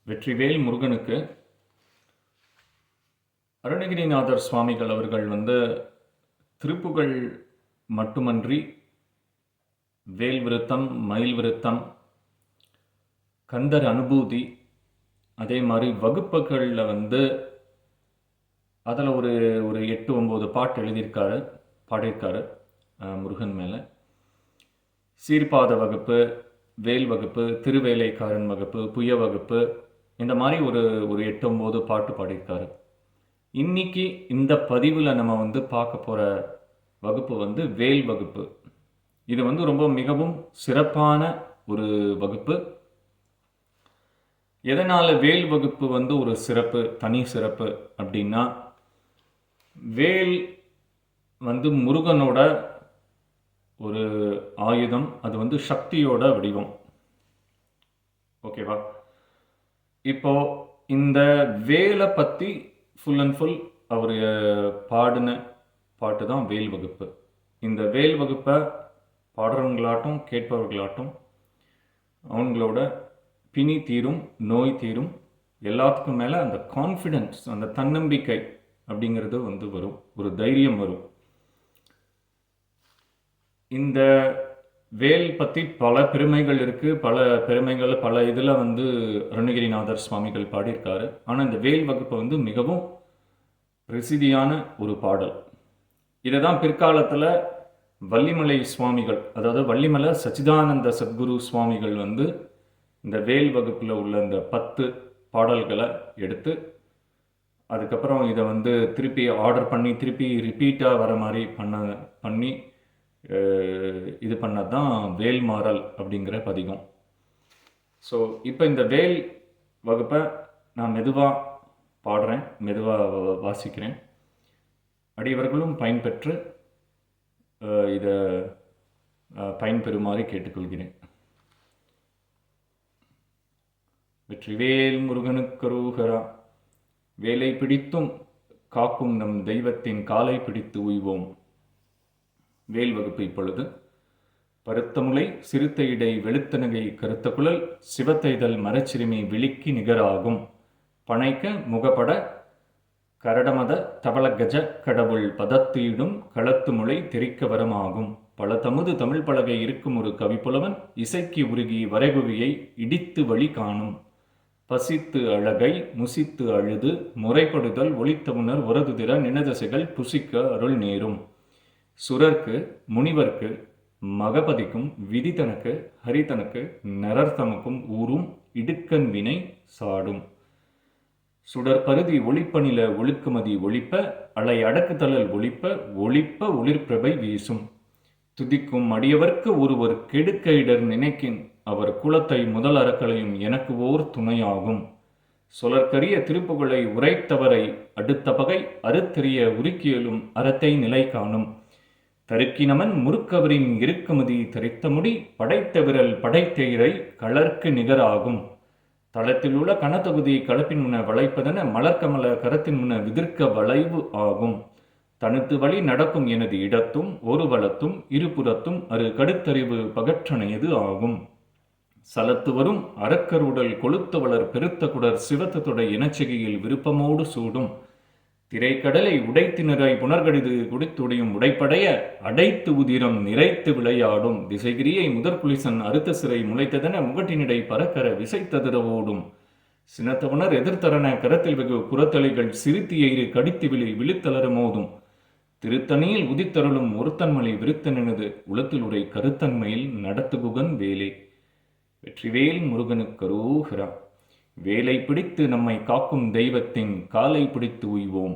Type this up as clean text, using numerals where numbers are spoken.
வெற்றிவேல் முருகனுக்கு அருணகிரிநாதர் சுவாமிகள் அவர்கள் திருப்புகழ் மட்டுமன்றி வேல் விருத்தம், மயில் விருத்தம், கந்தர் அனுபூதி, அதே மாதிரி வகுப்புகளில் அதில் ஒரு ஒரு 8-9 பாட்டு எழுதியிருக்காரு, பாடியிருக்காரு முருகன் மேலே. சீர்பாத வகுப்பு, வேல் வகுப்பு, திருவேலைக்காரன் வகுப்பு, புய வகுப்பு, இந்த மாதிரி ஒரு ஒரு 8-9 பாட்டு பாடியிருக்காரு. இன்னைக்கு இந்த பதிவில் நம்ம பார்க்க போகிற வகுப்பு வேல் வகுப்பு. இது ரொம்ப மிகவும் சிறப்பான ஒரு வகுப்பு. எதனால் வேல் வகுப்பு ஒரு சிறப்பு, தனி சிறப்பு அப்படின்னா, வேல் முருகனோட ஒரு ஆயுதம். அது சக்தியோட வடிவம். ஓகேவா? இப்போ இந்த வேலை பற்றி ஃபுல் அண்ட் ஃபுல் அவர் பாடின பாட்டு தான் வேல் வகுப்பு. இந்த வேல் வகுப்பை பாடுறவங்களாட்டும் கேட்பவர்களாட்டும் அவங்களோட பிணி தீரும், நோய் தீரும், எல்லாத்துக்கும் மேலே அந்த கான்ஃபிடென்ஸ், அந்த தன்னம்பிக்கை அப்படிங்கிறது வரும், ஒரு தைரியம் வரும். இந்த வேல் பற்றி பல பெருமைகள் இருக்குது. பல இதில் அருணகிரிநாதர் சுவாமிகள் பாடியிருக்காரு. ஆனால் இந்த வேல் வகுப்பு மிகவும் பிரசித்தியான ஒரு பாடல். இதை தான் பிற்காலத்தில் வள்ளிமலை சுவாமிகள், அதாவது வள்ளிமலை சச்சிதானந்த சத்குரு சுவாமிகள் இந்த வேல் வகுப்பில் உள்ள இந்த 10 பாடல்களை எடுத்து அதுக்கப்புறம் இதை திருப்பி ஆர்டர் பண்ணி திருப்பி ரிப்பீட்டாக வர மாதிரி பண்ணி இது பண்ணது தான் வேல்மாறல் அப்படிங்கிற பதிகம். ஸோ இப்போ இந்த வேல் வகுப்பை நான் மெதுவாக பாடுறேன், மெதுவாக வாசிக்கிறேன். அடியவர்களும் பயன்பெற்று இதை பயன்பெறுமாறு கேட்டுக்கொள்கிறேன். வெற்றிவேல் முருகனுக்கரோகரா. வேலை பிடித்தும் காக்கும் நம் தெய்வத்தின் காலை பிடித்து உய்வோம். வேல் வகுப்பு இப்பொழுது. பருத்தமுலை சிறுத்த இடை வெளுத்தனகை கருத்த குழல் சிவத்தைதல் மரச்சிறுமி விழிக்கு நிகராகும். பனைக்க முகப்பட கரடமத தவளகஜ கடவுள் பதத்தீடும் களத்து முளை தெரிக்க வரமாகும். பல தமுது தமிழ் பலகை இருக்கும் ஒரு கவிப்புலவன் இசைக்கு உருகி வரைகுவியை இடித்து வழி காணும். பசித்து அழகை முசித்து அழுது முறைப்படுதல் ஒளித்தவுணர் உறதுதிர நினதசைகள் புசிக்க அருள் நேரும். சுரர்க்கு முனிவர்க்கு மகபதிக்கும் விதிதனக்கு ஹரிதனக்கு நரர்த்தமுக்கும் ஊரும் இடுக்கன் வினை சாடும். சுடற்பருதி ஒளிப்பநில ஒழுக்குமதி ஒளிப்ப அலை அடக்குதழல் ஒளிப்ப ஒளிர்பிரபை வீசும். துதிக்கும் அடியவர்க்கு ஒருவர் கெடுக்க இடர் நினைக்கின் அவர் குலத்தை முதல் அறக்களையும் எனக்கு ஓர் துணையாகும். சொலற்கரிய திருப்புகளை உரைத்தவரை அடுத்த பகை அறுத்தெறிய உருக்கியலும் அறத்தை நிலை காணும். தருக்கினமன் முறுக்கவரின் இருக்குமதி தரித்த முடி படைத்த விரல் படைத்தெயிரை களர்க்கு நிகராகும். தளத்தில் உள்ள கனத்தொகுதி களப்பின் முன வளைப்பதென மலர்கமல கரத்தின் முன விதிர்க்க வளைவு ஆகும். தனுத்து வழி நடக்கும் எனது இடத்தும் ஒரு வளத்தும் இருபுறத்தும் அரு கடுத்தறிவு பகற்றனையது ஆகும். சலத்து வரும் அறக்கருடல் கொளுத்த வளர் பெருத்த குடர் சிவத்தொடை இனச்செகியில் விருப்பமோடு சூடும். திரைக்கடலை உடைத்தினராய் புனர்கடிது குடித்துடையும் உடைப்படைய அடைத்து உதிரம் நிறைத்து விளையாடும். திசைகிரியை முதற்குலிசன் அறுத்த சிறை முளைத்ததென முகட்டினிடை பறக்கர விசைத்ததிர ஓடும். சினத்தவனர் எதிர்த்தரன கரத்தில் வெகு குரத்தலைகள் சிறுத்தி எயிறு கடித்து விழித்தளர மோதும். திருத்தணியில் உதித்தருளும் ஒருத்தன்மலை விருத்தனது உளத்தில் உரை கருத்தன்மையில் நடத்துகுகன் வேலே. வெற்றிவேல் முருகனுக்கரோகரா. வேலை பிடித்து நம்மை காக்கும் தெய்வத்தின் காலை பிடித்து உய்வோம்.